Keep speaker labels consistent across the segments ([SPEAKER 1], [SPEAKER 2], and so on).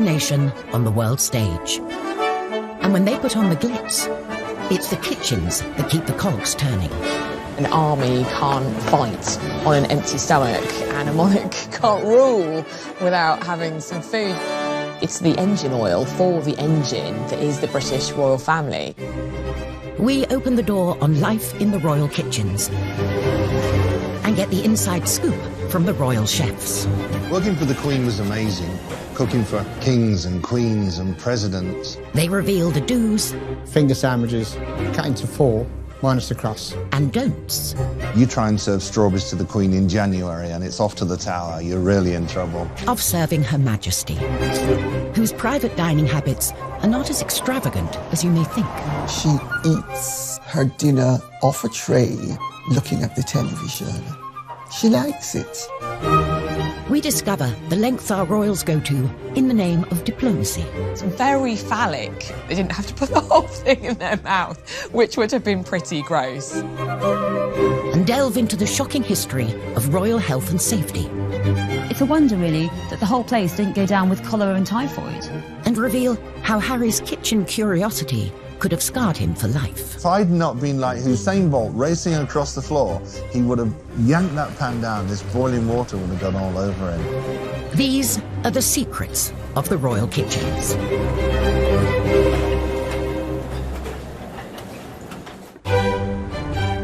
[SPEAKER 1] nation on the world stage. And when they put on the glitz, it's the kitchens that keep the cogs turning.
[SPEAKER 2] An army can't fight on an empty stomach, and a monarch can't rule without having some food. It's the engine oil for the engine that is the British royal family.
[SPEAKER 1] We open the door on life in the royal kitchens and get the inside scoop from the royal chefs.
[SPEAKER 3] Working for the Queen was amazing. Cooking for kings and queens and presidents.
[SPEAKER 1] They reveal the do's.
[SPEAKER 4] Finger sandwiches, cut into 4, minus the crust.
[SPEAKER 1] And don'ts.
[SPEAKER 3] You try and serve strawberries to the Queen in January and it's off to the Tower. You're really in trouble.
[SPEAKER 1] Of serving Her Majesty, whose private dining habits are not as extravagant as you may think.
[SPEAKER 5] She eats her dinner off a tray, looking at the television. She likes it.
[SPEAKER 1] We discover the lengths our royals go to in the name of diplomacy.
[SPEAKER 2] It's very phallic. They didn't have to put the whole thing in their mouth, which would have been pretty gross.
[SPEAKER 1] And delve into the shocking history of royal health and safety.
[SPEAKER 6] It's a wonder, really, that the whole place didn't go down with cholera and typhoid.
[SPEAKER 1] And reveal how Harry's kitchen curiosity could have scarred him for life.
[SPEAKER 3] If I'd not been like Usain Bolt racing across the floor, he would have yanked that pan down. This boiling water would have gone all over him.
[SPEAKER 1] These are the secrets of the royal kitchens.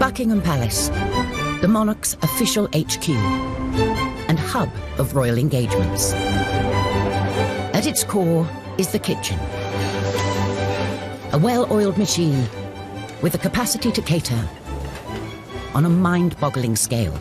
[SPEAKER 1] Buckingham Palace, the monarch's official HQ and hub of royal engagements. At its core is the kitchen. A well-oiled machine with the capacity to cater on a mind-boggling scale.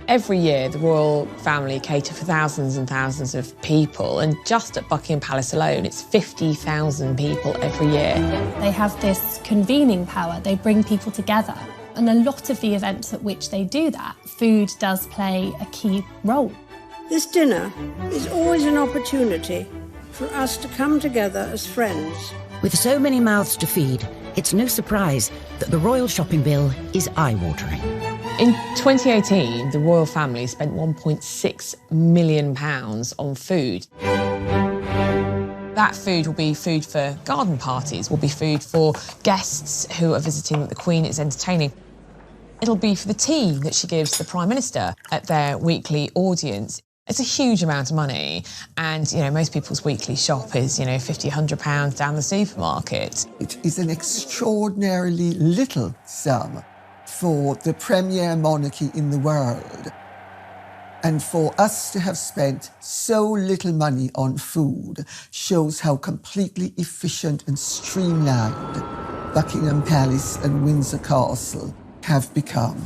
[SPEAKER 2] Every year, the royal family cater for thousands and thousands of people, and just at Buckingham Palace alone, it's 50,000 people every year.
[SPEAKER 7] They have this convening power. They bring people together. And a lot of the events at which they do that, food does play a key role.
[SPEAKER 8] This dinner is always an opportunity for us to come together as friends.
[SPEAKER 1] With so many mouths to feed, it's no surprise that the royal shopping bill is eye-watering.
[SPEAKER 2] In 2018, the royal family spent £1.6 million on food. That food will be food for garden parties, will be food for guests who are visiting that the Queen is entertaining. It'll be for the tea that she gives the Prime Minister at their weekly audience. It's a huge amount of money, and, you know, most people's weekly shop is, you know, £50, £100 down the supermarket.
[SPEAKER 5] It is an extraordinarily little sum for the premier monarchy in the world. And for us to have spent so little money on food shows how completely efficient and streamlined Buckingham Palace and Windsor Castle have become.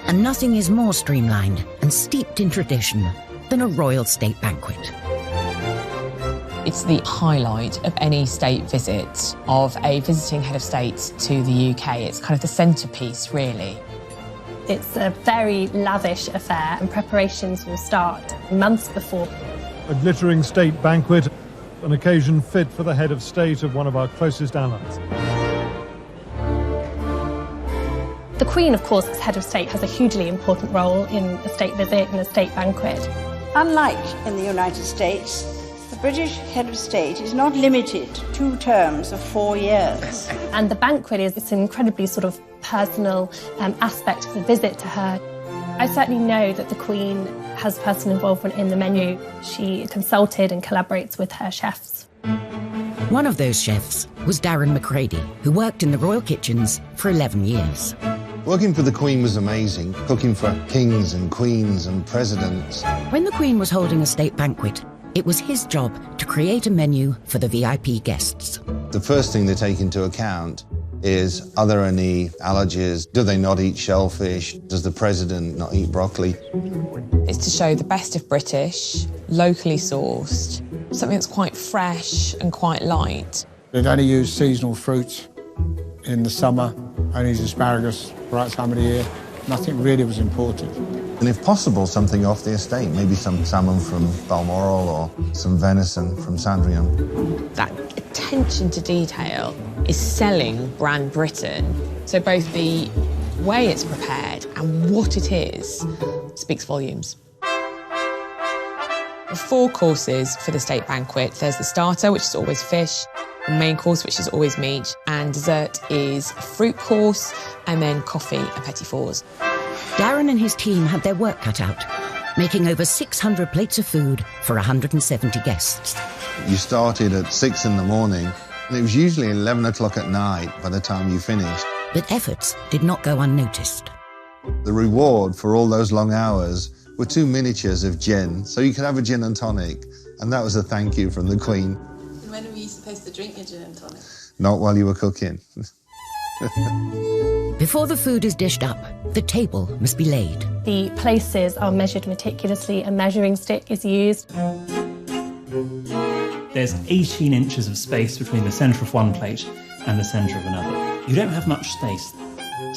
[SPEAKER 1] And nothing is more streamlined and steeped in tradition than a royal state banquet.
[SPEAKER 2] It's the highlight of any state visit of a visiting head of state to the UK. It's kind of the centrepiece, really.
[SPEAKER 7] It's a very lavish affair, and preparations will start months before.
[SPEAKER 9] A glittering state banquet, an occasion fit for the head of state of one of our closest allies.
[SPEAKER 7] The Queen, of course, as head of state, has a hugely important role in a state visit and a state banquet.
[SPEAKER 8] Unlike in the United States, the British head of state is not limited to 2 terms of 4 years.
[SPEAKER 7] And the banquet is an incredibly sort of personal aspect of the visit to her. I certainly know that the Queen has personal involvement in the menu. She consulted and collaborates with her chefs.
[SPEAKER 1] One of those chefs was Darren McCready, who worked in the royal kitchens for 11 years.
[SPEAKER 3] Working for the Queen was amazing. Cooking for kings and queens and presidents.
[SPEAKER 1] When the Queen was holding a state banquet, it was his job to create a menu for the VIP guests.
[SPEAKER 3] The first thing they take into account is, are there any allergies? Do they not eat shellfish? Does the president not eat broccoli?
[SPEAKER 2] It's to show the best of British, locally sourced, something that's quite fresh and quite light.
[SPEAKER 4] They'd only use seasonal fruit in the summer, only use asparagus the right time of the year. Nothing really was imported.
[SPEAKER 3] And if possible, something off the estate, maybe some salmon from Balmoral or some venison from Sandringham.
[SPEAKER 2] That attention to detail is selling brand Britain. So both the way it's prepared and what it is speaks volumes. The 4 courses for the state banquet. There's the starter, which is always fish, the main course, which is always meat, and dessert is a fruit course, and then coffee and petit fours.
[SPEAKER 1] Darren and his team had their work cut out, making over 600 plates of food for 170 guests.
[SPEAKER 3] You started at 6 in the morning, and it was usually 11 o'clock at night by the time you finished.
[SPEAKER 1] But efforts did not go unnoticed.
[SPEAKER 3] The reward for all those long hours were 2 miniatures of gin, so you could have a gin and tonic, and that was a thank you from the Queen.
[SPEAKER 10] And when were you supposed to drink your gin and tonic?
[SPEAKER 3] Not while you were cooking.
[SPEAKER 1] Before the food is dished up, the table must be laid.
[SPEAKER 7] The places are measured meticulously, a measuring stick is used.
[SPEAKER 11] There's 18 inches of space between the centre of one plate and the centre of another. You don't have much space,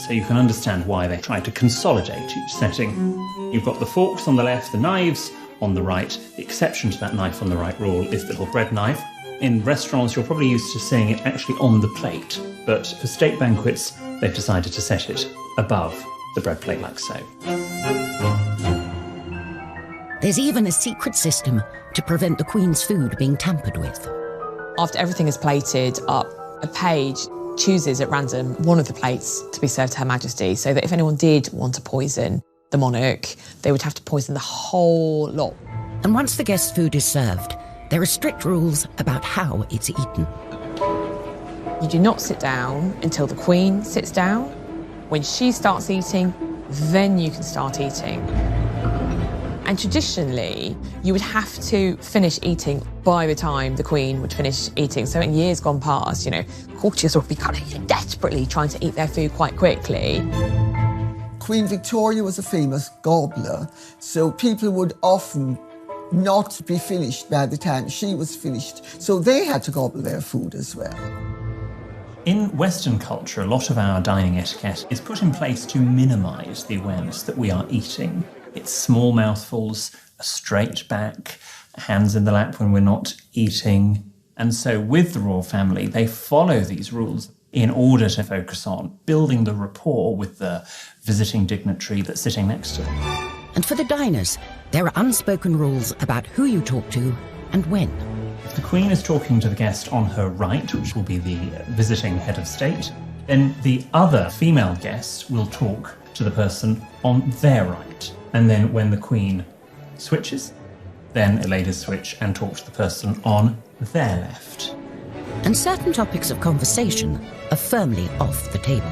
[SPEAKER 11] so you can understand why they try to consolidate each setting. You've got the forks on the left, the knives on the right. The exception to that knife on the right rule is the little bread knife. In restaurants, you're probably used to seeing it actually on the plate, but for state banquets, they've decided to set it above the bread plate like so.
[SPEAKER 1] There's even a secret system to prevent the Queen's food being tampered with.
[SPEAKER 2] After everything is plated up, a page chooses at random one of the plates to be served to Her Majesty, so that if anyone did want to poison the monarch, they would have to poison the whole lot.
[SPEAKER 1] And once the guest's food is served, there are strict rules about how it's eaten.
[SPEAKER 2] You do not sit down until the Queen sits down. When she starts eating, then you can start eating. And traditionally, you would have to finish eating by the time the Queen would finish eating. So in years gone past, courtiers would be kind of desperately trying to eat their food quite quickly.
[SPEAKER 5] Queen Victoria was a famous gobbler, so people would often not be finished by the time she was finished. So they had to gobble their food as well.
[SPEAKER 11] In Western culture, a lot of our dining etiquette is put in place to minimise the awareness that we are eating. It's small mouthfuls, a straight back, hands in the lap when we're not eating. And so with the royal family, they follow these rules in order to focus on building the rapport with the visiting dignitary that's sitting next to them.
[SPEAKER 1] And for the diners, there are unspoken rules about who you talk to and when.
[SPEAKER 11] If the Queen is talking to the guest on her right, which will be the visiting head of state, then the other female guests will talk to the person on their right. And then when the Queen switches, then ladies switch and talk to the person on their left.
[SPEAKER 1] And certain topics of conversation are firmly off the table.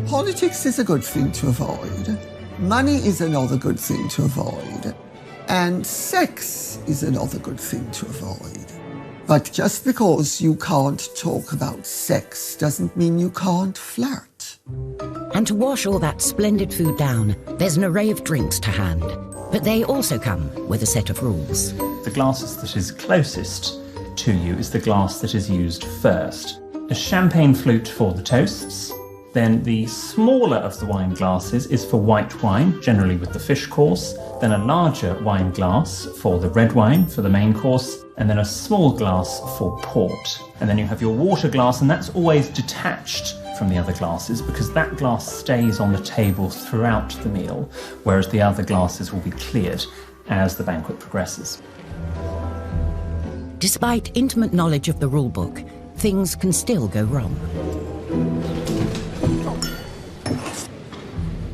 [SPEAKER 5] Politics is a good thing to avoid. Money is another good thing to avoid. And sex is another good thing to avoid. But just because you can't talk about sex doesn't mean you can't flirt.
[SPEAKER 1] And to wash all that splendid food down, there's an array of drinks to hand. But they also come with a set of rules.
[SPEAKER 11] The glasses that is closest to you is the glass that is used first. A champagne flute for the toasts. Then the smaller of the wine glasses is for white wine, generally with the fish course. Then a larger wine glass for the red wine, for the main course. And then a small glass for port. And then you have your water glass, and that's always detached from the other glasses because that glass stays on the table throughout the meal, whereas the other glasses will be cleared as the banquet progresses.
[SPEAKER 1] Despite intimate knowledge of the rulebook, things can still go wrong.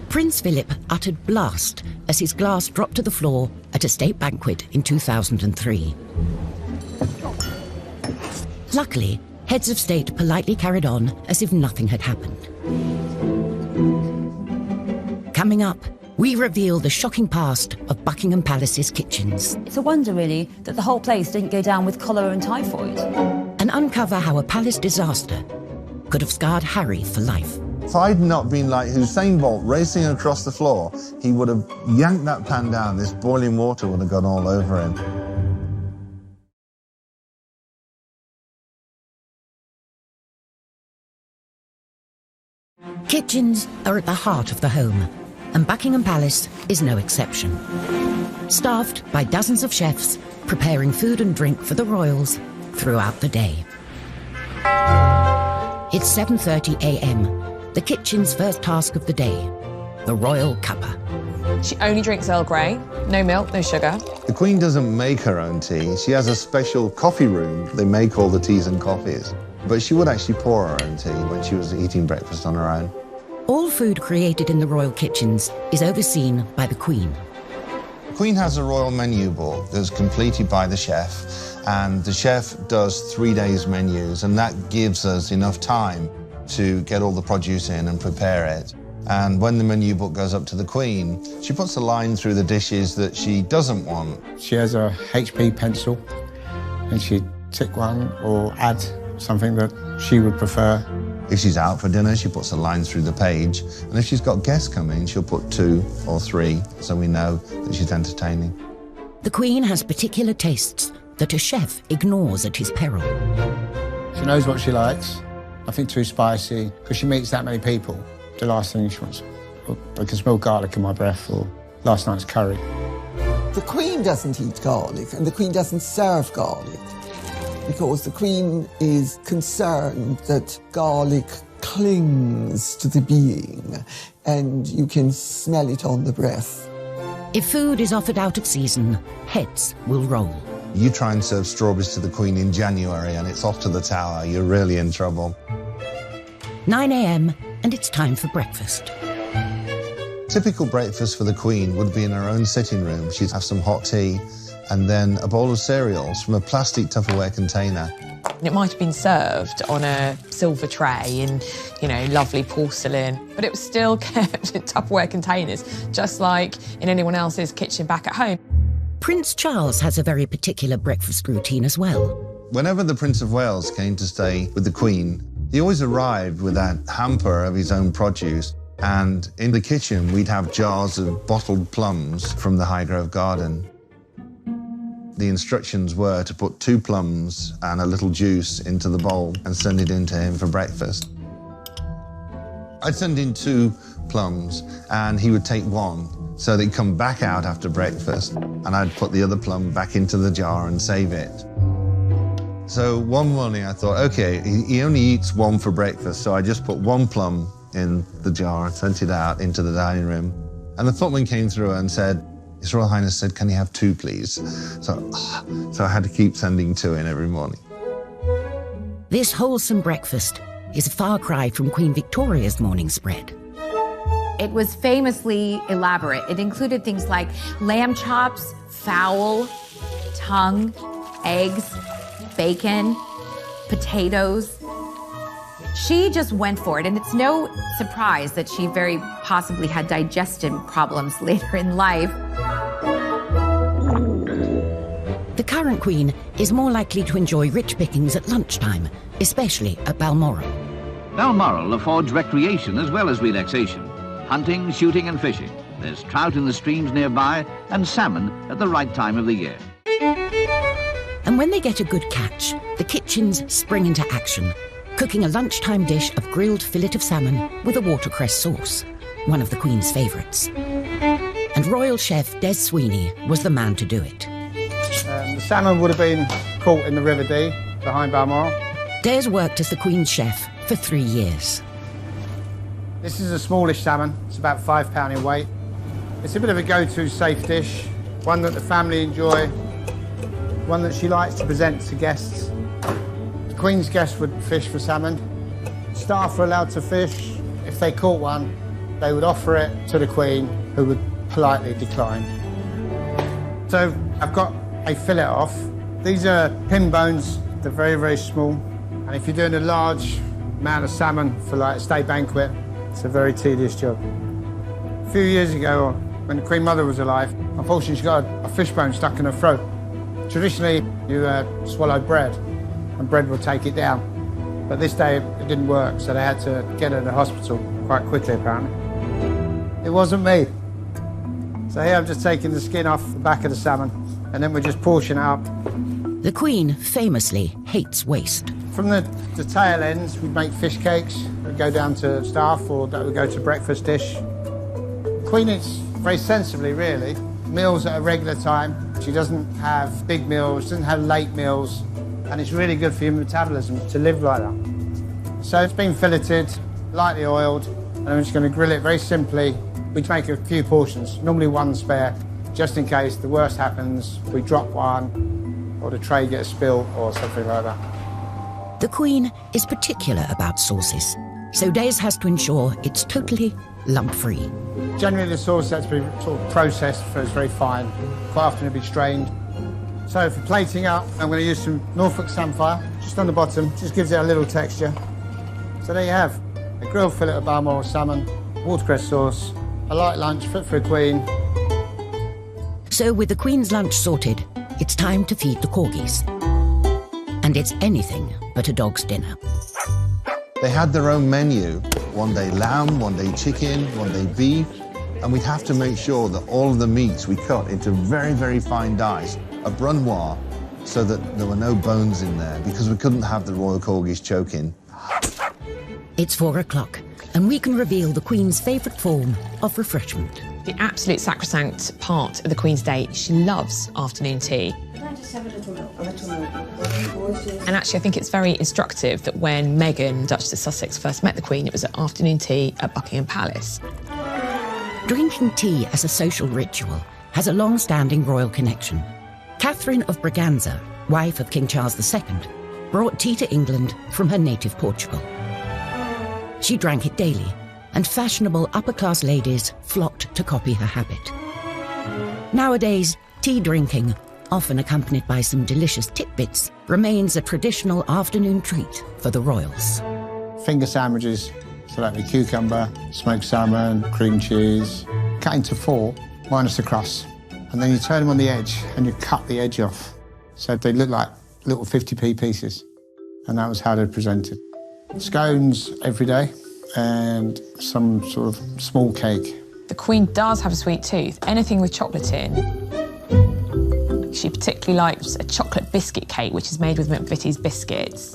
[SPEAKER 1] Prince Philip uttered blast as his glass dropped to the floor at a state banquet in 2003. Luckily, heads of state politely carried on as if nothing had happened. Coming up, we reveal the shocking past of Buckingham Palace's kitchens.
[SPEAKER 6] It's a wonder, really, that the whole place didn't go down with cholera and typhoid.
[SPEAKER 1] And uncover how a palace disaster could have scarred Harry for life.
[SPEAKER 3] If I'd not been like Usain Bolt racing across the floor, he would have yanked that pan down. This boiling water would have gone all over him.
[SPEAKER 1] Kitchens are at the heart of the home, and Buckingham Palace is no exception. Staffed by dozens of chefs preparing food and drink for the royals throughout the day. It's 7:30 a.m., the kitchen's first task of the day, the royal cuppa.
[SPEAKER 2] She only drinks Earl Grey, no milk, no sugar.
[SPEAKER 3] The Queen doesn't make her own tea. She has a special coffee room. They make all the teas and coffees. But she would actually pour her own tea when she was eating breakfast on her own.
[SPEAKER 1] All food created in the royal kitchens is overseen by the Queen.
[SPEAKER 3] The Queen has a royal menu book that's completed by the chef, and the chef does 3 days menus, and that gives us enough time to get all the produce in and prepare it. And when the menu book goes up to the Queen, she puts a line through the dishes that she doesn't want.
[SPEAKER 4] She has a HP pencil, and she'd tick one or add something that she would prefer.
[SPEAKER 3] If she's out for dinner, she puts a line through the page, and if she's got guests coming, she'll put 2 or 3, so we know that she's entertaining.
[SPEAKER 1] The Queen has particular tastes that a chef ignores at his peril.
[SPEAKER 4] She knows what she likes, nothing too spicy, because she meets that many people. The last thing she wants, I can smell garlic in my breath, or last night's curry.
[SPEAKER 5] The Queen doesn't eat garlic, and the Queen doesn't serve garlic, because the Queen is concerned that garlic clings to the being, and you can smell it on the breath.
[SPEAKER 1] If food is offered out of season, heads will roll.
[SPEAKER 3] You try and serve strawberries to the Queen in January and it's off to the tower, you're really in trouble.
[SPEAKER 1] 9 a.m. and it's time for breakfast.
[SPEAKER 3] Typical breakfast for the Queen would be in her own sitting room. She'd have some hot tea and then a bowl of cereals from a plastic Tupperware container.
[SPEAKER 2] It might have been served on a silver tray in, lovely porcelain, but it was still kept in Tupperware containers, just like in anyone else's kitchen back at home.
[SPEAKER 1] Prince Charles has a very particular breakfast routine as well.
[SPEAKER 3] Whenever the Prince of Wales came to stay with the Queen, he always arrived with that hamper of his own produce, and in the kitchen we'd have jars of bottled plums from the Highgrove Garden. The instructions were to put 2 plums and a little juice into the bowl and send it in to him for breakfast. I'd send in 2 plums and he would take 1, so they'd come back out after breakfast, and I'd put the other plum back into the jar and save it. So one morning I thought, okay, he only eats 1 for breakfast, so I just put 1 plum in the jar and sent it out into the dining room. And the footman came through and said, His Royal Highness said, can you have 2, please? So I had to keep sending 2 in every morning.
[SPEAKER 1] This wholesome breakfast is a far cry from Queen Victoria's morning spread.
[SPEAKER 12] It was famously elaborate. It included things like lamb chops, fowl, tongue, eggs, bacon, potatoes. She just went for it, and it's no surprise that she very possibly had digestive problems later in life.
[SPEAKER 1] The current Queen is more likely to enjoy rich pickings at lunchtime, especially at Balmoral.
[SPEAKER 13] Balmoral affords recreation as well as relaxation. Hunting, shooting and fishing. There's trout in the streams nearby and salmon at the right time of the year.
[SPEAKER 1] And when they get a good catch, the kitchens spring into action, cooking a lunchtime dish of grilled fillet of salmon with a watercress sauce, one of the Queen's favourites. And royal chef Des Sweeney was the man to do it.
[SPEAKER 4] The salmon would have been caught in the River Dee behind Balmoral.
[SPEAKER 1] Des worked as the Queen's chef for 3 years.
[SPEAKER 4] This is a smallish salmon. It's about £5 in weight. It's a bit of a go-to safe dish, one that the family enjoy, one that she likes to present to guests. The Queen's guests would fish for salmon. Staff were allowed to fish. If they caught one, they would offer it to the Queen, who would politely decline. So I've got a fillet off. These are pin bones. They're very, very small. And if you're doing a large amount of salmon for like a state banquet, it's a very tedious job. A few years ago, when the Queen Mother was alive, unfortunately she got a fish bone stuck in her throat. Traditionally, you swallow bread, and bread will take it down. But this day, it didn't work, so they had to get her to the hospital quite quickly, apparently. It wasn't me. So here I'm just taking the skin off the back of the salmon, and then we're just portioning it up.
[SPEAKER 1] The Queen famously hates waste.
[SPEAKER 4] From the tail ends, we'd make fish cakes that would go down to staff, or that would go to breakfast dish. Queen eats very sensibly, really. Meals at a regular time. She doesn't have big meals, doesn't have late meals, and it's really good for your metabolism to live like that. So it's been filleted, lightly oiled, and I'm just going to grill it very simply We'd make a few portions, normally one spare, just in case the worst happens, we drop one, or the tray gets spilled, or something like that.
[SPEAKER 1] The Queen is particular about sauces, so Days has to ensure it's totally lump-free.
[SPEAKER 4] Generally, the sauce has to be sort of processed so it's very fine. Quite often it'll be strained. So for plating up, I'm going to use some Norfolk Samphire, just on the bottom, just gives it a little texture. So there you have a grilled fillet of Balmoral salmon, watercress sauce, a light lunch fit for a Queen.
[SPEAKER 1] So with the Queen's lunch sorted, it's time to feed the corgis. And it's anything but a dog's dinner.
[SPEAKER 3] They had their own menu. One day lamb, one day chicken, one day beef. And we'd have to make sure that all of the meats we cut into very, very fine dice, a brunoise, so that there were no bones in there, because we couldn't have the royal corgis choking.
[SPEAKER 1] It's 4 o'clock, and we can reveal the Queen's favourite form of refreshment.
[SPEAKER 2] The absolute sacrosanct part of the Queen's day, she loves afternoon tea.
[SPEAKER 8] Can I just have a little milk?
[SPEAKER 2] And actually, I think it's very instructive that when Meghan, Duchess of Sussex, first met the Queen, it was at afternoon tea at Buckingham Palace.
[SPEAKER 1] Drinking tea as a social ritual has a long-standing royal connection. Catherine of Braganza, wife of King Charles II, brought tea to England from her native Portugal. She drank it daily, and fashionable upper-class ladies flocked to copy her habit. Nowadays, tea drinking, often accompanied by some delicious tidbits, remains a traditional afternoon treat for the royals.
[SPEAKER 4] Finger sandwiches, so that'd be cucumber, smoked salmon, cream cheese, cut into 4, minus the crust. And then you turn them on the edge and you cut the edge off. So they look like little 50p pieces. And that was how they're presented. Scones every day and some sort of small cake.
[SPEAKER 2] The Queen does have a sweet tooth. Anything with chocolate in. She particularly likes a chocolate biscuit cake, which is made with McVitie's biscuits.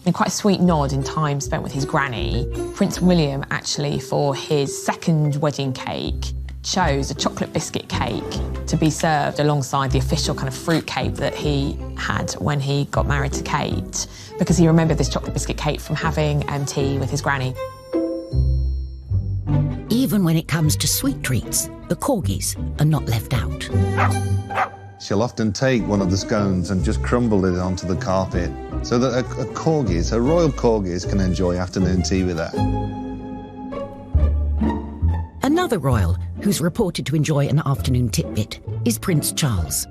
[SPEAKER 2] And quite a sweet nod in time spent with his granny. Prince William, actually, for his second wedding cake, chose a chocolate biscuit cake to be served alongside the official kind of fruit cake that he had when he got married to Kate, because he remembered this chocolate biscuit cake from having tea with his granny.
[SPEAKER 1] Even when it comes to sweet treats, the corgis are not left out.
[SPEAKER 3] She'll often take one of the scones and just crumble it onto the carpet so that her royal corgis can enjoy afternoon tea with her.
[SPEAKER 1] Another royal who's reported to enjoy an afternoon tidbit is Prince Charles,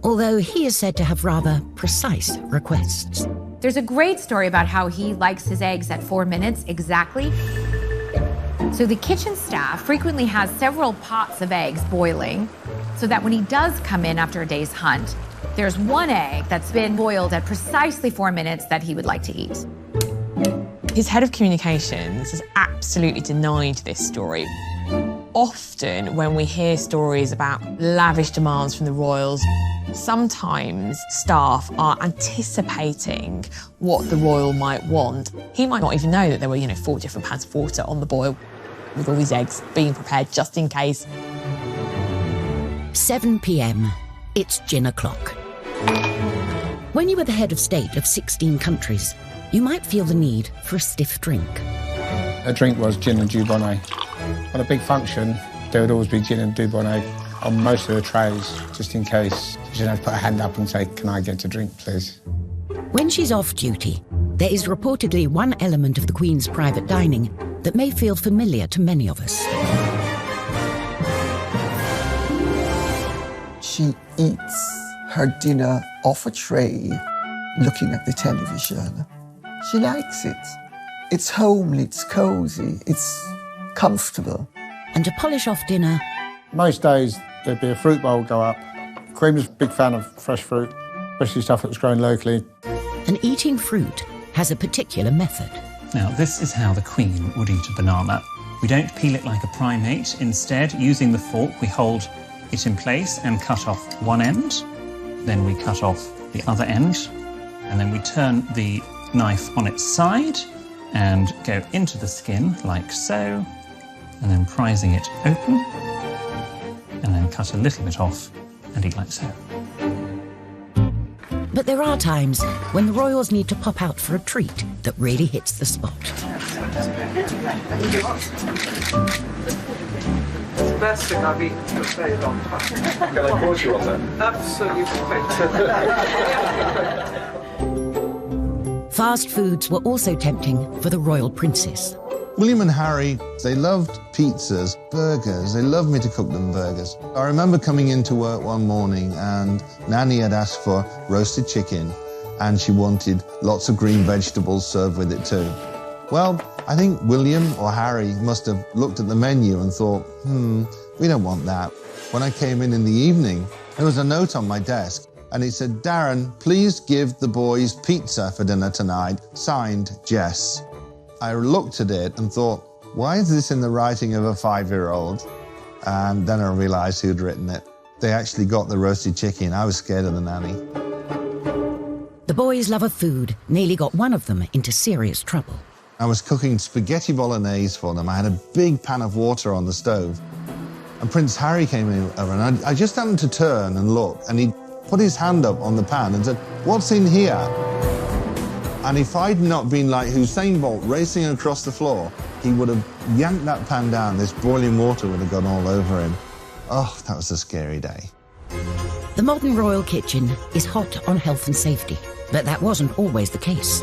[SPEAKER 1] although he is said to have rather precise requests.
[SPEAKER 12] There's a great story about how he likes his eggs at 4 minutes exactly. So the kitchen staff frequently has several pots of eggs boiling, so that when he does come in after a day's hunt, there's one egg that's been boiled at precisely 4 minutes that he would like to eat.
[SPEAKER 2] His head of communications has absolutely denied this story. Often when we hear stories about lavish demands from the royals, sometimes staff are anticipating what the royal might want. He might not even know that there were, 4 different pans of water on the boil with all these eggs being prepared just in case.
[SPEAKER 1] 7 p.m, it's gin o'clock. When you are the head of state of 16 countries, you might feel the need for a stiff drink.
[SPEAKER 4] A drink was gin and Dubonnet. On a big function, there would always be gin and Dubonnet on most of the trays, just in case. You should have to put a hand up and say, "Can I get a drink, please?"
[SPEAKER 1] When she's off duty, there is reportedly one element of the Queen's private dining that may feel familiar to many of us.
[SPEAKER 5] She eats her dinner off a tray, looking at the television. She likes it. It's homely, it's cosy, it's comfortable.
[SPEAKER 1] And to polish off dinner...
[SPEAKER 4] Most days, there'd be a fruit bowl go up. Queen was a big fan of fresh fruit, especially stuff that was grown locally.
[SPEAKER 1] And eating fruit has a particular method.
[SPEAKER 11] Now, this is how the Queen would eat a banana. We don't peel it like a primate. Instead, using the fork, we hold it in place and cut off one end. Then we cut off the other end. And then we turn the knife on its side and go into the skin like so, and then prising it open, and then cut a little bit off and eat like so.
[SPEAKER 1] But there are times when the royals need to pop out for a treat that really hits the spot.
[SPEAKER 14] It's the best thing I've eaten for a very long time.
[SPEAKER 15] Can I pause you on that?
[SPEAKER 14] Absolutely.
[SPEAKER 1] Fast foods were also tempting for the royal princess.
[SPEAKER 3] William and Harry, they loved pizzas, burgers. They loved me to cook them burgers. I remember coming into work one morning and Nanny had asked for roasted chicken and she wanted lots of green vegetables served with it too. Well, I think William or Harry must have looked at the menu and thought, we don't want that. When I came in the evening, there was a note on my desk and it said, Darren, please give the boys pizza for dinner tonight, signed Jess. I looked at it and thought, why is this in the writing of a 5-year-old? And then I realised who'd written it. They actually got the roasted chicken. I was scared of the nanny.
[SPEAKER 1] The boys' love of food nearly got one of them into serious trouble.
[SPEAKER 3] I was cooking spaghetti bolognese for them. I had a big pan of water on the stove. And Prince Harry came over and I just happened to turn and look and he put his hand up on the pan and said, what's in here? And if I'd not been like Usain Bolt racing across the floor, he would have yanked that pan down. This boiling water would have gone all over him. Oh, that was a scary day.
[SPEAKER 1] The modern royal kitchen is hot on health and safety, but that wasn't always the case.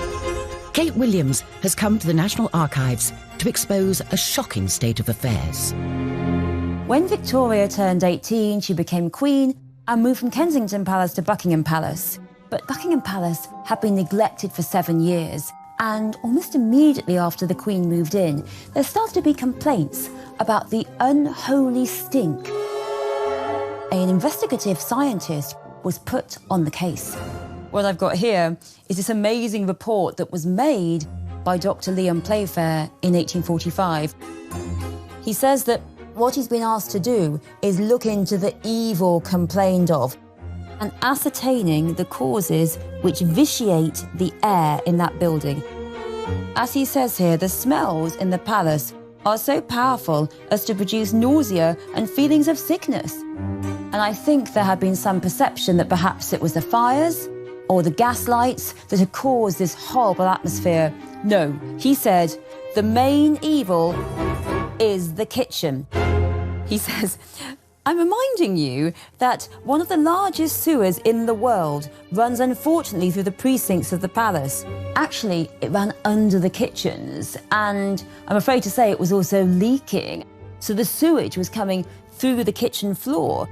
[SPEAKER 1] Kate Williams has come to the National Archives to expose a shocking state of affairs.
[SPEAKER 6] When Victoria turned 18, she became queen and moved from Kensington Palace to Buckingham Palace. But Buckingham Palace had been neglected for 7 years, and almost immediately after the Queen moved in, there started to be complaints about the unholy stink. An investigative scientist was put on the case. What I've got here is this amazing report that was made by Dr. Liam Playfair in 1845. He says that what he's been asked to do is look into the evil complained of and ascertaining the causes which vitiate the air in that building. As he says here, the smells in the palace are so powerful as to produce nausea and feelings of sickness. And I think there had been some perception that perhaps it was the fires or the gas lights that had caused this horrible atmosphere. No, he said, the main evil is the kitchen. He says, I'm reminding you that one of the largest sewers in the world runs unfortunately through the precincts of the palace. Actually, it ran under the kitchens, and I'm afraid to say it was also leaking. So the sewage was coming through the kitchen floor.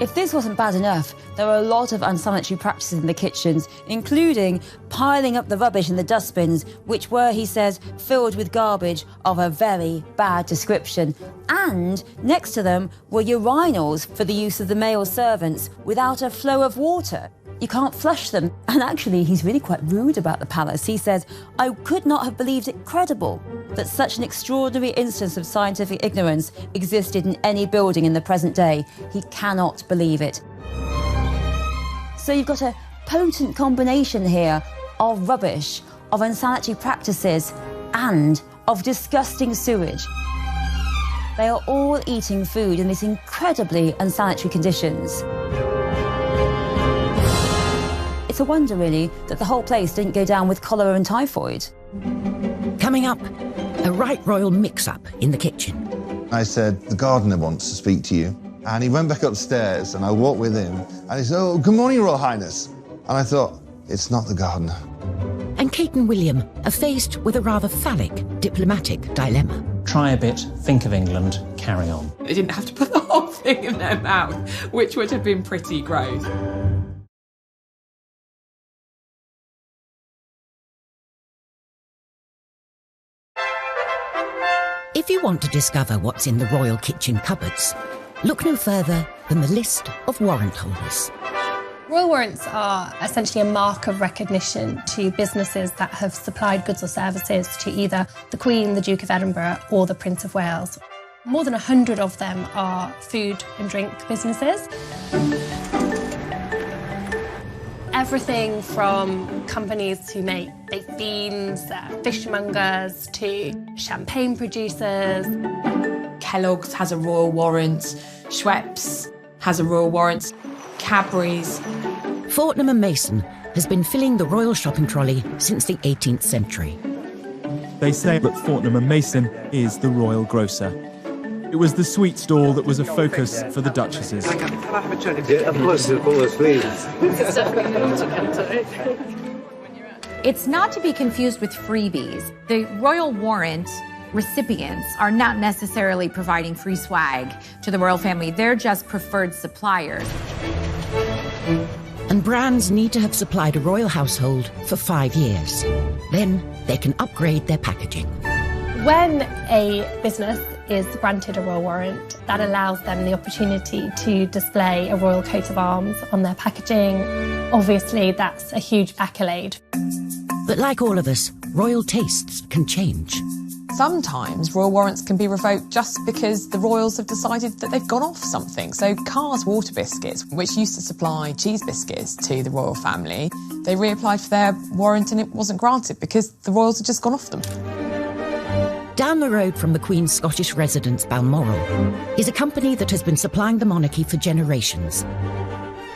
[SPEAKER 6] If this wasn't bad enough, there were a lot of unsanitary practices in the kitchens, including piling up the rubbish in the dustbins, which were, he says, filled with garbage of a very bad description. And next to them were urinals for the use of the male servants without a flow of water. You can't flush them. And actually, he's really quite rude about the palace. He says, I could not have believed it credible that such an extraordinary instance of scientific ignorance existed in any building in the present day. He cannot believe it. So you've got a potent combination here of rubbish, of unsanitary practices, and of disgusting sewage. They are all eating food in these incredibly unsanitary conditions. It's a wonder, really, that the whole place didn't go down with cholera and typhoid.
[SPEAKER 1] Coming up, a right royal mix-up in the kitchen.
[SPEAKER 3] I said, the gardener wants to speak to you. And he went back upstairs and I walked with him and he said, oh, good morning, Royal Highness. And I thought, it's not the gardener.
[SPEAKER 1] And Kate and William are faced with a rather phallic diplomatic dilemma.
[SPEAKER 11] Try a bit, think of England, carry on.
[SPEAKER 2] They didn't have to put the whole thing in their mouth, which would have been pretty gross.
[SPEAKER 1] If you want to discover what's in the royal kitchen cupboards, look no further than the list of warrant holders.
[SPEAKER 7] Royal warrants are essentially a mark of recognition to businesses that have supplied goods or services to either the Queen, the Duke of Edinburgh, or the Prince of Wales. More than 100 of them are food and drink businesses. Everything from companies who make baked beans, fishmongers, to champagne producers.
[SPEAKER 2] Kellogg's has a royal warrant, Schweppes has a royal warrant, Cadbury's.
[SPEAKER 1] Fortnum & Mason has been filling the royal shopping trolley since the 18th century.
[SPEAKER 15] They say that Fortnum and Mason is the royal grocer. It was the sweet stall that was a focus for the duchesses.
[SPEAKER 14] Can I have a turnip? Yeah, of course, please.
[SPEAKER 12] It's not to be confused with freebies. The royal warrant recipients are not necessarily providing free swag to the royal family. They're just preferred suppliers.
[SPEAKER 1] And brands need to have supplied a royal household for 5 years. Then they can upgrade their packaging.
[SPEAKER 7] When a business is granted a royal warrant, that allows them the opportunity to display a royal coat of arms on their packaging. Obviously, that's a huge accolade.
[SPEAKER 1] But like all of us, royal tastes can change.
[SPEAKER 2] Sometimes royal warrants can be revoked just because the royals have decided that they've gone off something. So Carr's Water Biscuits, which used to supply cheese biscuits to the royal family, they reapplied for their warrant and it wasn't granted because the royals had just gone off them.
[SPEAKER 1] Down the road from the Queen's Scottish residence, Balmoral, is a company that has been supplying the monarchy for generations.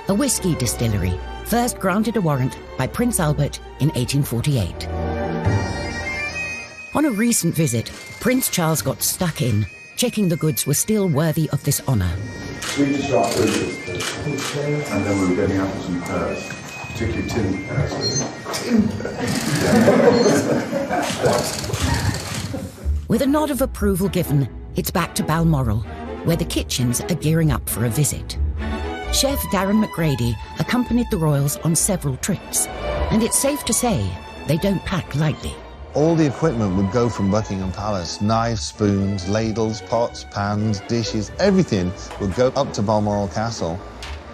[SPEAKER 1] A whisky distillery, first granted a warrant by Prince Albert in 1848. On a recent visit, Prince Charles got stuck in, checking the goods were still worthy of this honour.
[SPEAKER 16] We just dropped and then we were getting apples and pears, particularly tin pears.
[SPEAKER 1] With a nod of approval given, it's back to Balmoral, where the kitchens are gearing up for a visit. Chef Darren McGrady accompanied the royals on several trips, and it's safe to say they don't pack lightly.
[SPEAKER 3] All the equipment would go from Buckingham Palace. Knives, spoons, ladles, pots, pans, dishes, everything would go up to Balmoral Castle.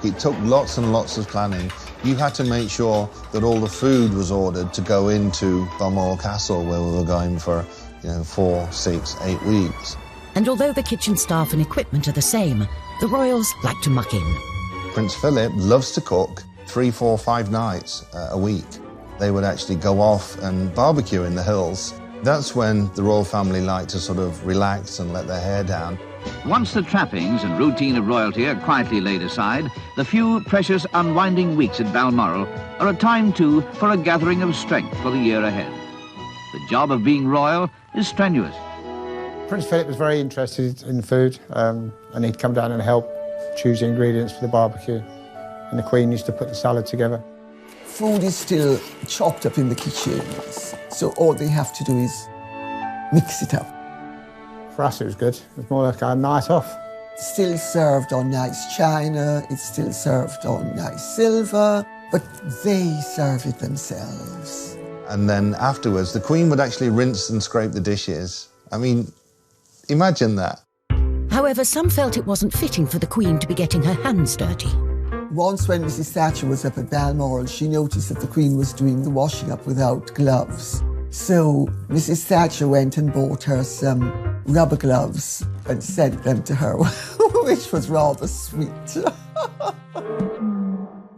[SPEAKER 3] It took lots and lots of planning. You had to make sure that all the food was ordered to go into Balmoral Castle, where we were going for 4, 6, 8 weeks.
[SPEAKER 1] And although the kitchen staff and equipment are the same, the royals like to muck in.
[SPEAKER 3] Prince Philip loves to cook 3, 4, 5 nights a week. They would actually go off and barbecue in the hills. That's when the royal family liked to sort of relax and let their hair down.
[SPEAKER 13] Once the trappings and routine of royalty are quietly laid aside, the few precious unwinding weeks at Balmoral are a time too for a gathering of strength for the year ahead. The job of being royal is strenuous.
[SPEAKER 4] Prince Philip was very interested in food, and he'd come down and help choose the ingredients for the barbecue. And the Queen used to put the salad together.
[SPEAKER 5] Food is still chopped up in the kitchens, so all they have to do is mix it up.
[SPEAKER 4] For us, it was good. It was more like a night off.
[SPEAKER 5] It's still served on nice china, it's still served on nice silver, but they serve it themselves.
[SPEAKER 3] And then afterwards, the Queen would actually rinse and scrape the dishes. I mean, imagine that.
[SPEAKER 1] However, some felt it wasn't fitting for the Queen to be getting her hands dirty.
[SPEAKER 5] Once when Mrs. Thatcher was up at Balmoral, she noticed that the Queen was doing the washing up without gloves. So Mrs. Thatcher went and bought her some rubber gloves and sent them to her, which was rather sweet.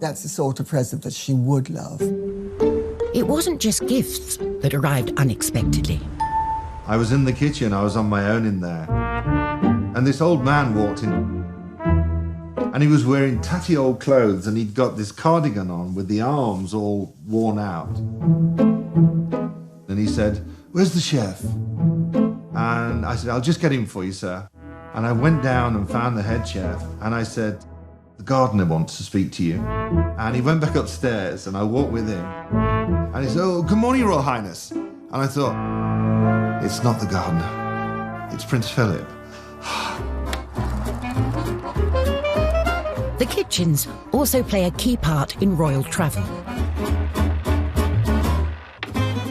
[SPEAKER 5] That's the sort of present that she would love.
[SPEAKER 1] It wasn't just gifts that arrived unexpectedly.
[SPEAKER 3] I was in the kitchen, I was on my own in there. And this old man walked in. And he was wearing tatty old clothes and he'd got this cardigan on with the arms all worn out. And he said, "Where's the chef?" And I said, "I'll just get him for you, sir." And I went down and found the head chef and I said, "The gardener wants to speak to you." And he went back upstairs and I walked with him. And he said, "Oh, good morning, Royal Highness." And I thought, it's not the gardener, it's Prince Philip.
[SPEAKER 1] The kitchens also play a key part in royal travel.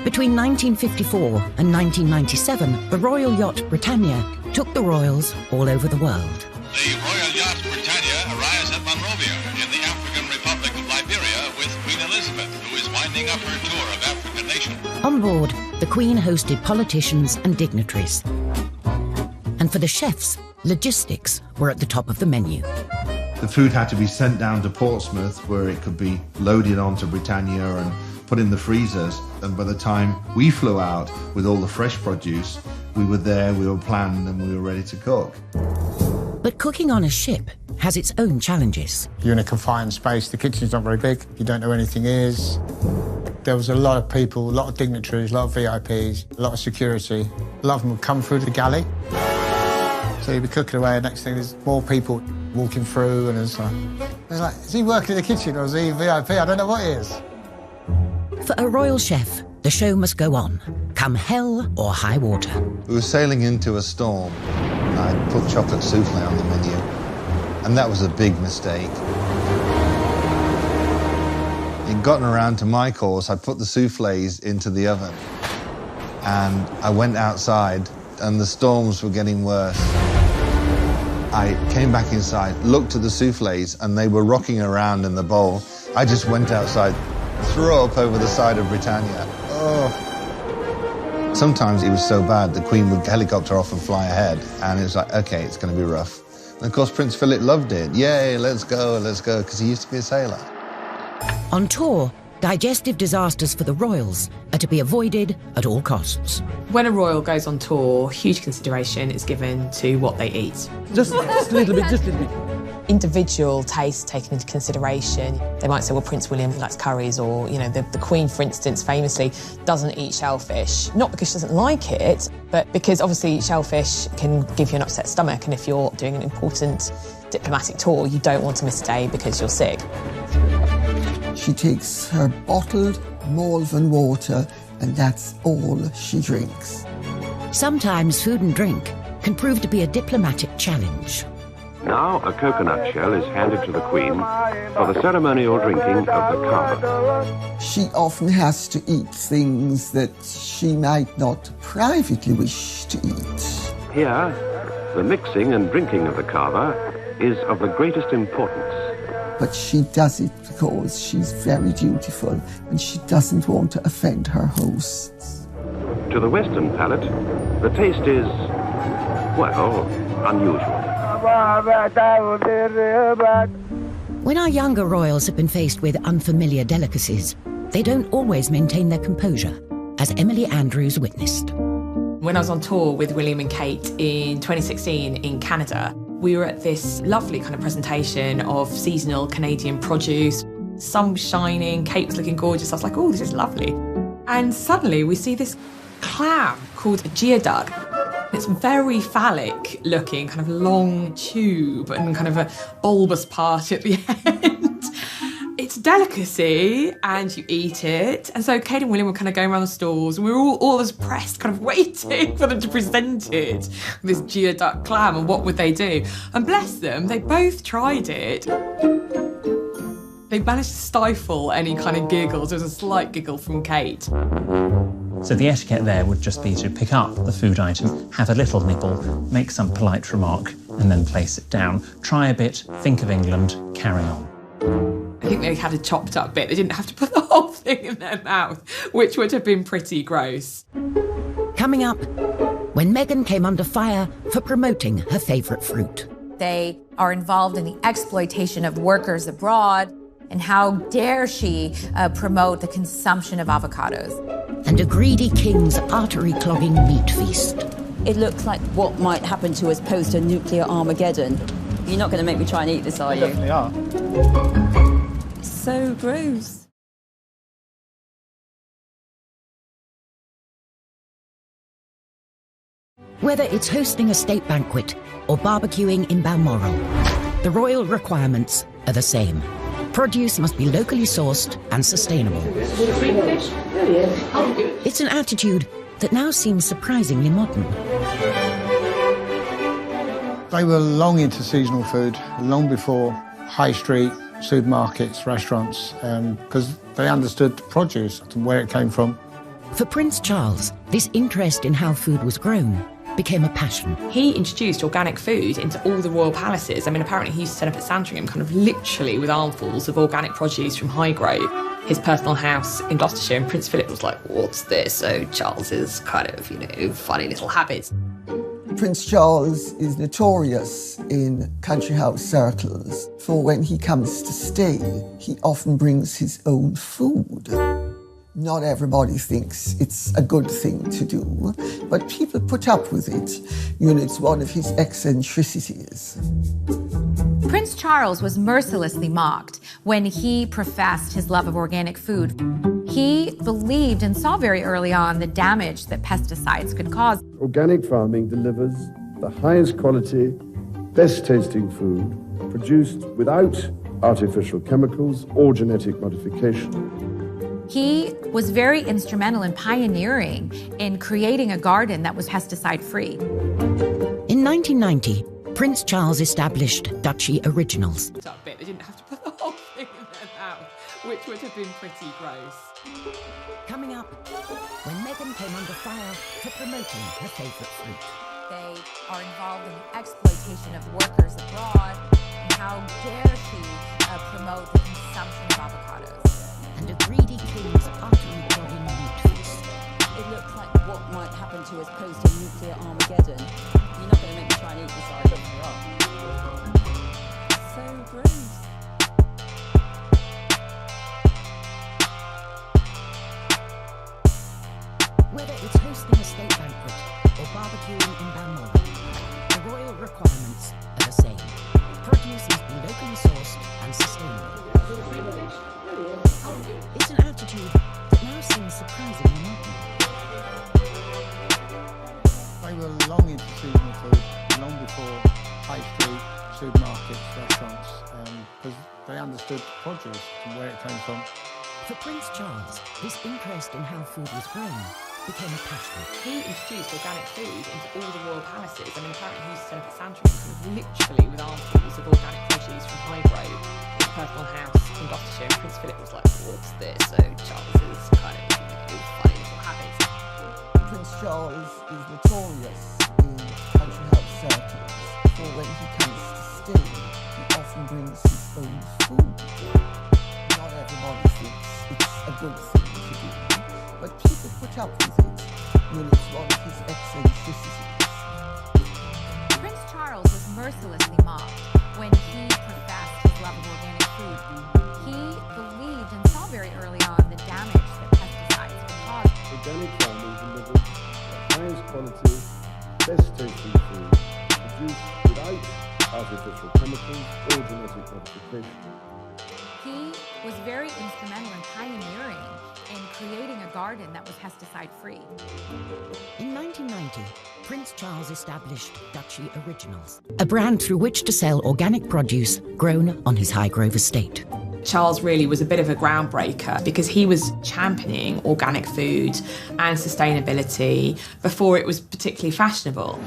[SPEAKER 1] Between 1954 and 1997, the royal yacht Britannia took the royals all over the world.
[SPEAKER 17] The royal yacht Britannia arrives at Monrovia in the African Republic of Liberia with Queen Elizabeth, who is winding up her tour of African nations.
[SPEAKER 1] On board, the Queen hosted politicians and dignitaries. And for the chefs, logistics were at the top of the menu.
[SPEAKER 3] The food had to be sent down to Portsmouth where it could be loaded onto Britannia and put in the freezers. And by the time we flew out with all the fresh produce, we were there, we were planned and we were ready to cook.
[SPEAKER 1] But cooking on a ship has its own challenges.
[SPEAKER 4] You're in a confined space, the kitchen's not very big, you don't know where anything is. There was a lot of people, a lot of dignitaries, a lot of VIPs, a lot of security. A lot of them would come through the galley. So you'd be cooking away, and next thing there's more people walking through, and it's like, is he working in the kitchen or is he VIP? I don't know what he is.
[SPEAKER 1] For a royal chef, the show must go on, come hell or high water.
[SPEAKER 3] We were sailing into a storm. I put chocolate souffle on the menu, and that was a big mistake. It'd gotten around to my course. I put the souffles into the oven, and I went outside, and the storms were getting worse. I came back inside, looked at the souffles, and they were rocking around in the bowl. I just went outside, threw up over the side of Britannia. Oh. Sometimes it was so bad, the Queen would helicopter off and fly ahead, and it was like, okay, it's going to be rough. And of course, Prince Philip loved it. Yay, let's go, because he used to be a sailor.
[SPEAKER 1] On tour, digestive disasters for the royals are to be avoided at all costs.
[SPEAKER 2] When a royal goes on tour, huge consideration is given to what they eat.
[SPEAKER 15] Just a little bit, just a little bit.
[SPEAKER 2] Individual taste taken into consideration. They might say, well, Prince William likes curries, or, you know, the Queen, for instance, famously doesn't eat shellfish. Not because she doesn't like it, but because obviously shellfish can give you an upset stomach, and if you're doing an important diplomatic tour, you don't want to miss a day because you're sick.
[SPEAKER 5] She takes her bottled Malvern water, and that's all she drinks.
[SPEAKER 1] Sometimes food and drink can prove to be a diplomatic challenge.
[SPEAKER 18] Now a coconut shell is handed to the Queen for the ceremonial drinking of the kava.
[SPEAKER 5] She often has to eat things that she might not privately wish to eat.
[SPEAKER 18] Here, the mixing and drinking of the kava is of the greatest importance.
[SPEAKER 5] But she does it because she's very dutiful and she doesn't want to offend her hosts.
[SPEAKER 18] To the Western palate, the taste is, well, unusual.
[SPEAKER 1] When our younger royals have been faced with unfamiliar delicacies, they don't always maintain their composure, as Emily Andrews witnessed.
[SPEAKER 2] When I was on tour with William and Kate in 2016 in Canada, we were at this lovely kind of presentation of seasonal Canadian produce. Sun was shining, Kate was looking gorgeous. I was like, oh, this is lovely. And suddenly we see this clam called a geoduck. It's very phallic looking, kind of long tube and kind of a bulbous part at the end. It's a delicacy and you eat it. And so Kate and William were kind of going around the stalls and we were all as pressed, kind of waiting for them to present it, this geoduck clam, and what would they do? And bless them, they both tried it. They managed to stifle any kind of giggles. There was a slight giggle from Kate.
[SPEAKER 11] So the etiquette there would just be to pick up the food item, have a little nibble, make some polite remark, and then place it down. Try a bit, think of England, carry on.
[SPEAKER 2] I think they had a chopped up bit. They didn't have to put the whole thing in their mouth, which would have been pretty gross.
[SPEAKER 1] Coming up, when Meghan came under fire for promoting her favourite fruit.
[SPEAKER 12] They are involved in the exploitation of workers abroad, and how dare she promote the consumption of avocados.
[SPEAKER 1] And a greedy king's artery-clogging meat feast.
[SPEAKER 19] It looks like what might happen to us post a nuclear Armageddon. You're not going to make me try and eat this, are you?
[SPEAKER 4] Definitely are.
[SPEAKER 19] It's so gross.
[SPEAKER 1] Whether it's hosting a state banquet or barbecuing in Balmoral, the royal requirements are the same. Produce must be locally sourced and sustainable. It's an attitude that now seems surprisingly modern.
[SPEAKER 4] They were long into seasonal food, long before high street, supermarkets, restaurants, because they understood the produce and where it came from.
[SPEAKER 1] For Prince Charles, this interest in how food was grown became a passion.
[SPEAKER 2] He introduced organic food into all the royal palaces. I mean, apparently he used to turn up at Sandringham kind of literally with armfuls of organic produce from Highgrove, his personal house in Gloucestershire, and Prince Philip was like, what's this? So Charles's kind of, funny little habits.
[SPEAKER 5] Prince Charles is notorious in country house circles for when he comes to stay, he often brings his own food. Not everybody thinks it's a good thing to do, but people put up with it. It's one of his eccentricities.
[SPEAKER 12] Prince Charles was mercilessly mocked when he professed his love of organic food. He believed and saw very early on the damage that pesticides could cause.
[SPEAKER 16] Organic farming delivers the highest quality, best tasting food produced without artificial chemicals or genetic modification.
[SPEAKER 12] He was very instrumental in pioneering in creating a garden that was pesticide-free.
[SPEAKER 1] In 1990, Prince Charles established Duchy Originals.
[SPEAKER 2] That bit, they didn't have to put the whole thing in their mouth, which would have been pretty gross.
[SPEAKER 1] Coming up, when Meghan came under fire for promoting her favourite fruit.
[SPEAKER 12] They are involved in the exploitation of workers abroad, and how dare she promote the consumption of avocados.
[SPEAKER 1] And a greedy king's utterly prodding meat feast.
[SPEAKER 19] It looks like what might happen to us post a nuclear Armageddon. You're not going to make me try and eat this, are you? So gross.
[SPEAKER 1] Whether it's hosting a state banquet or barbecuing in Balmoral, the royal requirements are the same. Produce must be locally sourced and sustainable. It's an attitude that now seems surprisingly modern.
[SPEAKER 4] They were long into seasonal food, long before high street, supermarkets, restaurants, because they understood produce and where it came from.
[SPEAKER 1] For Prince Charles, this interest in how food was grown became a passion.
[SPEAKER 2] He introduced organic food into all the royal palaces. I mean, apparently he used to turn up at Sandringham literally with armfuls of organic produce from Highgrove, his personal house in Gloucestershire. Prince Philip was like, what's this? So Charles is kind of, funny little habits.
[SPEAKER 5] Prince Charles is notorious in country house circles for when he comes to stay, he often brings his own food. Not everybody thinks it's a good thing to do, but people put up with it when it's one of his eccentricities.
[SPEAKER 12] Prince Charles was mercilessly mocked when he professed his love of organic food. He believed and saw very early on the damage that pesticides could cause.
[SPEAKER 16] Organic farming delivers the highest quality, best tasting food produced without artificial chemicals or genetic modification.
[SPEAKER 12] He was very instrumental in pioneering in creating a garden that was pesticide-free.
[SPEAKER 1] In 1990, Prince Charles established Duchy Originals, a brand through which to sell organic produce grown on his Highgrove estate.
[SPEAKER 2] Charles really was a bit of a groundbreaker because he was championing organic food and sustainability before it was particularly fashionable.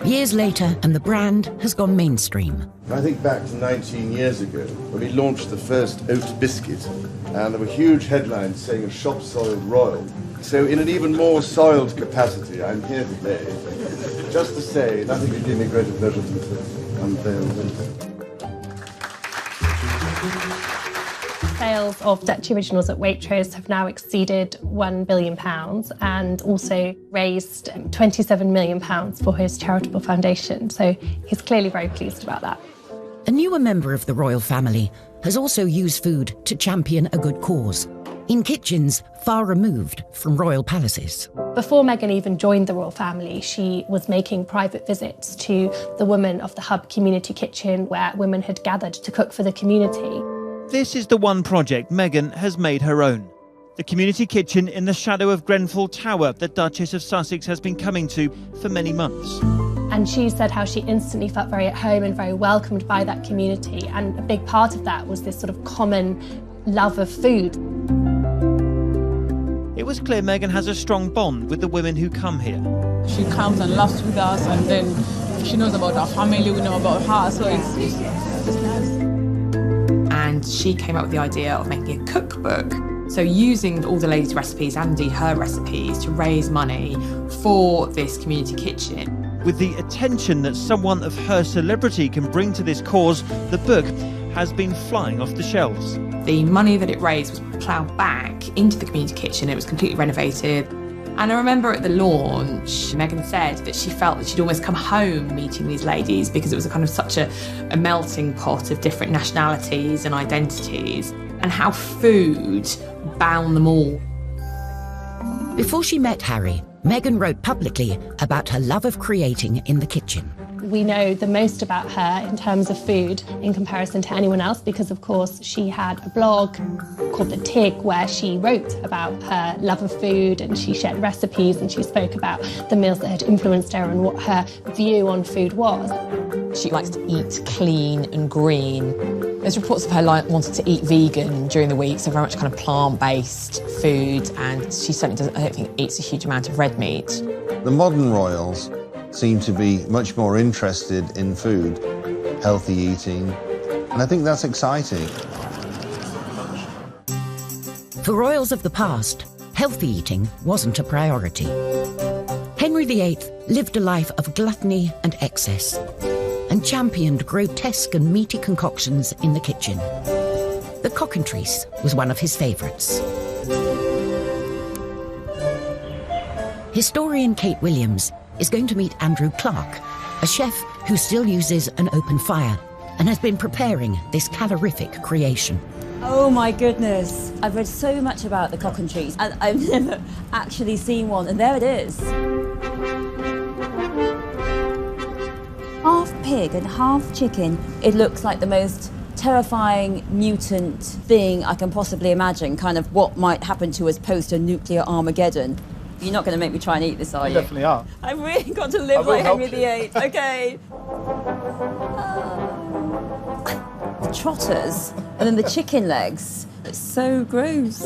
[SPEAKER 1] Years later, and the brand has gone mainstream.
[SPEAKER 16] I think back to 19 years ago when we launched the first oat biscuit, and there were huge headlines saying a shop soiled royal. So in an even more soiled capacity, I'm here today just to say nothing could give me greater pleasure than to unveil this.
[SPEAKER 7] Sales of Duchy Originals at Waitrose have now exceeded £1 billion and also raised £27 million for his charitable foundation. So he's clearly very pleased about that.
[SPEAKER 1] A newer member of the royal family has also used food to champion a good cause, in kitchens far removed from royal palaces.
[SPEAKER 7] Before Meghan even joined the royal family, she was making private visits to the women of the Hub community kitchen where women had gathered to cook for the community.
[SPEAKER 20] This is the one project Meghan has made her own. The community kitchen in the shadow of Grenfell Tower that Duchess of Sussex has been coming to for many months.
[SPEAKER 7] And she said how she instantly felt very at home and very welcomed by that community. And a big part of that was this sort of common love of food.
[SPEAKER 20] It was clear Meghan has a strong bond with the women who come here.
[SPEAKER 10] She comes and laughs with us, and then she knows about our family, we know about her, so it's nice.
[SPEAKER 2] And she came up with the idea of making a cookbook. So using all the ladies' recipes and indeed her recipes to raise money for this community kitchen.
[SPEAKER 20] With the attention that someone of her celebrity can bring to this cause, the book has been flying off the shelves.
[SPEAKER 2] The money that it raised was ploughed back into the community kitchen. It was completely renovated. And I remember at the launch, Meghan said that she felt that she'd almost come home meeting these ladies because it was a kind of such a melting pot of different nationalities and identities, and how food bound them all.
[SPEAKER 1] Before she met Harry, Meghan wrote publicly about her love of creating in the kitchen.
[SPEAKER 7] We know the most about her in terms of food in comparison to anyone else because, of course, she had a blog called The Tig where she wrote about her love of food and she shared recipes and she spoke about the meals that had influenced her and what her view on food was.
[SPEAKER 2] She likes to eat clean and green. There's reports of her wanting to eat vegan during the week, so very much kind of plant-based food, and she certainly doesn't, I don't think, eats a huge amount of red meat.
[SPEAKER 3] The modern royals seem to be much more interested in food, healthy eating, and I think that's exciting.
[SPEAKER 1] For royals of the past, healthy eating wasn't a priority. Henry VIII lived a life of gluttony and excess, and championed grotesque and meaty concoctions in the kitchen. The cockentrice was one of his favourites. Historian Kate Williams is going to meet Andrew Clark, a chef who still uses an open fire and has been preparing this calorific creation.
[SPEAKER 19] Oh my goodness. I've read so much about the cockentrice and I've never actually seen one, and there it is. Half pig and half chicken. It looks like the most terrifying mutant thing I can possibly imagine, kind of what might happen to us post a nuclear Armageddon. You're not going to make me try and eat this, are you?
[SPEAKER 4] Definitely are.
[SPEAKER 19] I've really got to live like Henry VIII. Okay. The trotters and then the chicken legs. It's so gross.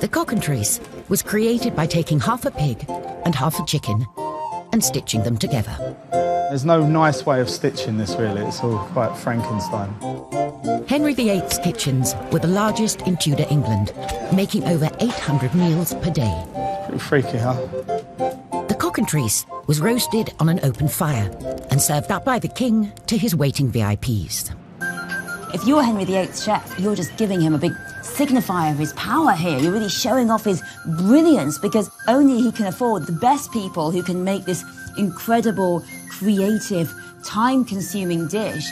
[SPEAKER 1] The cockentrice was created by taking half a pig and half a chicken and stitching them together.
[SPEAKER 4] There's no nice way of stitching this, really. It's all quite Frankenstein.
[SPEAKER 1] Henry VIII's kitchens were the largest in Tudor England, making over 800 meals per day.
[SPEAKER 4] Pretty freaky, huh?
[SPEAKER 1] The cockentrice was roasted on an open fire and served up by the king to his waiting VIPs.
[SPEAKER 19] If you're Henry VIII's chef, you're just giving him a big signifier of his power here. You're really showing off his brilliance because only he can afford the best people who can make this incredible, creative, time-consuming dish.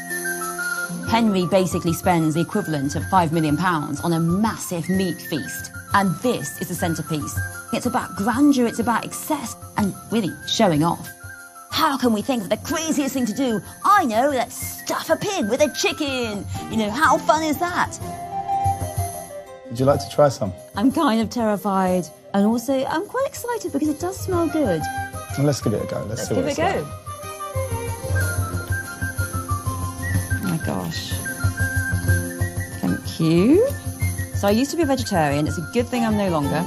[SPEAKER 19] Henry basically spends the equivalent of £5 million on a massive meat feast. And this is the centrepiece. It's about grandeur, it's about excess, and really showing off. How can we think of the craziest thing to do? I know, let's stuff a pig with a chicken. You know, how fun is that?
[SPEAKER 4] Would you like to try some?
[SPEAKER 19] I'm kind of terrified. And also, I'm quite excited because it does smell good.
[SPEAKER 4] Well, let's give it a go. Let's see what it's
[SPEAKER 19] give it a
[SPEAKER 4] like.
[SPEAKER 19] go. Oh my gosh. Thank you. So I used to be a vegetarian. It's a good thing I'm no longer.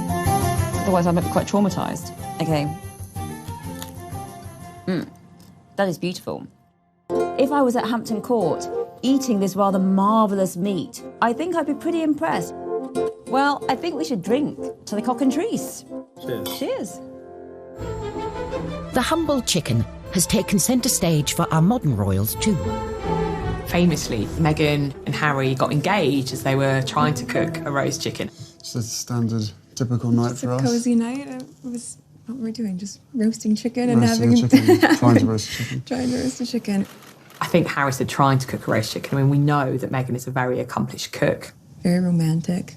[SPEAKER 19] Otherwise, I might be quite traumatised. Okay. That is beautiful. If I was at Hampton Court eating this rather marvellous meat, I think I'd be pretty impressed. Well, I think we should drink to the cockentrice.
[SPEAKER 4] Cheers.
[SPEAKER 19] Cheers.
[SPEAKER 1] The humble chicken has taken centre stage for our modern royals too.
[SPEAKER 2] Famously, Meghan and Harry got engaged as they were trying to cook a roast chicken.
[SPEAKER 21] It's a standard, typical night
[SPEAKER 22] Just
[SPEAKER 21] for
[SPEAKER 22] a
[SPEAKER 21] us.
[SPEAKER 22] cosy night. What were we doing? Just roasting chicken and
[SPEAKER 21] Roasting
[SPEAKER 22] having
[SPEAKER 21] a chicken, trying to roast a chicken.
[SPEAKER 22] trying to roast a chicken.
[SPEAKER 2] I think Harry said trying to cook a roast chicken. I mean, we know that Meghan is a very accomplished cook.
[SPEAKER 22] Very romantic.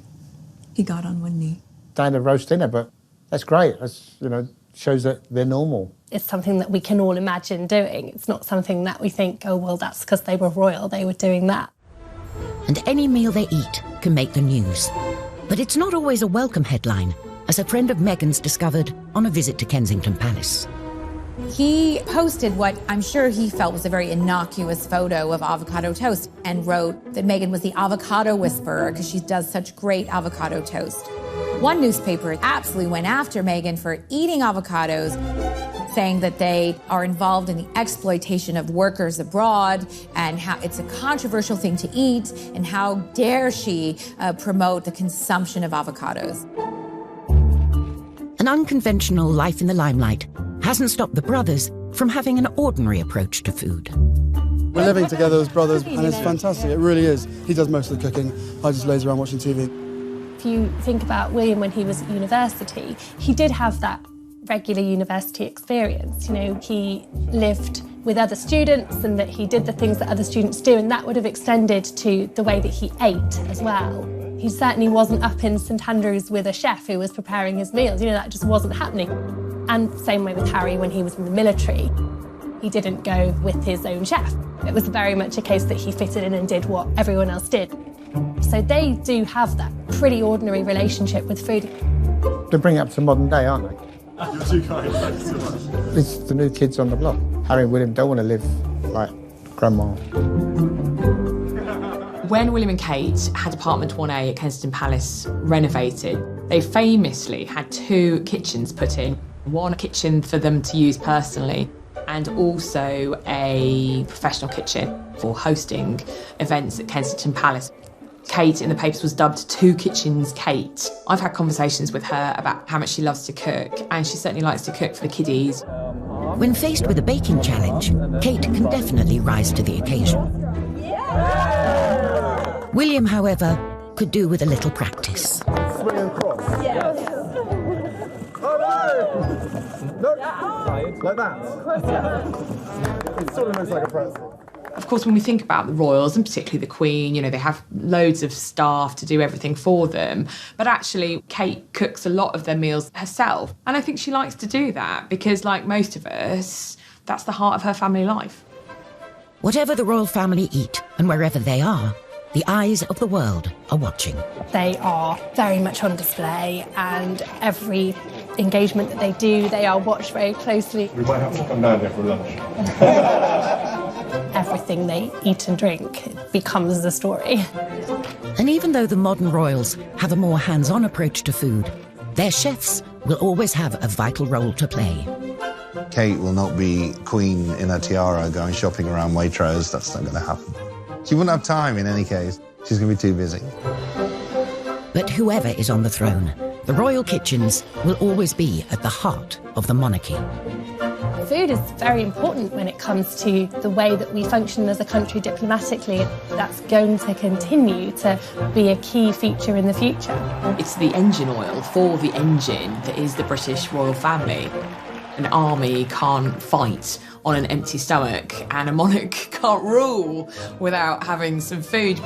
[SPEAKER 22] He got on one knee.
[SPEAKER 4] Standard roast dinner, but that's great. That's, you know, shows that they're normal.
[SPEAKER 7] It's something that we can all imagine doing. It's not something that we think, oh, well, that's because they were royal, they were doing that.
[SPEAKER 1] And any meal they eat can make the news. But it's not always a welcome headline, as a friend of Meghan's discovered on a visit to Kensington Palace.
[SPEAKER 12] He posted what I'm sure he felt was a very innocuous photo of avocado toast and wrote that Meghan was the avocado whisperer because she does such great avocado toast. One newspaper absolutely went after Meghan for eating avocados, saying that they are involved in the exploitation of workers abroad and how it's a controversial thing to eat and how dare she promote the consumption of avocados.
[SPEAKER 1] An unconventional life in the limelight hasn't stopped the brothers from having an ordinary approach to food.
[SPEAKER 21] We're living together as brothers, and it's fantastic. It really is. He does most of the cooking. I just laze around watching TV.
[SPEAKER 7] If you think about William when he was at university, he did have that regular university experience. You know, he lived with other students and that he did the things that other students do, and that would have extended to the way that he ate as well. He certainly wasn't up in St Andrews with a chef who was preparing his meals. You know, that just wasn't happening. And same way with Harry when he was in the military. He didn't go with his own chef. It was very much a case that he fitted in and did what everyone else did. So they do have that pretty ordinary relationship with food.
[SPEAKER 4] They bring it up to modern day, aren't they?
[SPEAKER 15] You're too kind, thanks so much.
[SPEAKER 4] It's the new kids on the block. Harry and William don't want to live like Grandma.
[SPEAKER 2] When William and Kate had apartment 1A at Kensington Palace renovated, they famously had 2 kitchens put in. One kitchen for them to use personally, and also a professional kitchen for hosting events at Kensington Palace. Kate in the papers was dubbed 2 Kitchens Kate. I've had conversations with her about how much she loves to cook, and she certainly likes to cook for the kiddies.
[SPEAKER 1] When faced with a baking challenge, Kate can definitely rise to the occasion. William, however, could do with a little practice.
[SPEAKER 16] Swing and cross.
[SPEAKER 22] Yes.
[SPEAKER 16] Oh no! Look, like that. It sort of looks like a pretzel.
[SPEAKER 2] Of course, when we think about the royals, and particularly the Queen, you know, they have loads of staff to do everything for them. But actually, Kate cooks a lot of their meals herself. And I think she likes to do that because, like most of us, that's the heart of her family life.
[SPEAKER 1] Whatever the royal family eat, and wherever they are, the eyes of the world are watching.
[SPEAKER 7] They are very much on display, and every engagement that they do, they are watched very closely.
[SPEAKER 16] We might have to come down there for lunch.
[SPEAKER 7] Everything they eat and drink becomes the story.
[SPEAKER 1] And even though the modern royals have a more hands-on approach to food, their chefs will always have a vital role to play.
[SPEAKER 3] Kate will not be queen in a tiara going shopping around Waitrose. That's not going to happen. She wouldn't have time in any case. She's going to be too busy.
[SPEAKER 1] But whoever is on the throne, the royal kitchens will always be at the heart of the monarchy.
[SPEAKER 7] Food is very important when it comes to the way that we function as a country diplomatically. That's going to continue to be a key feature in the future.
[SPEAKER 2] It's the engine oil for the engine that is the British royal family. An army can't fight on an empty stomach, and a monarch can't rule without having some food.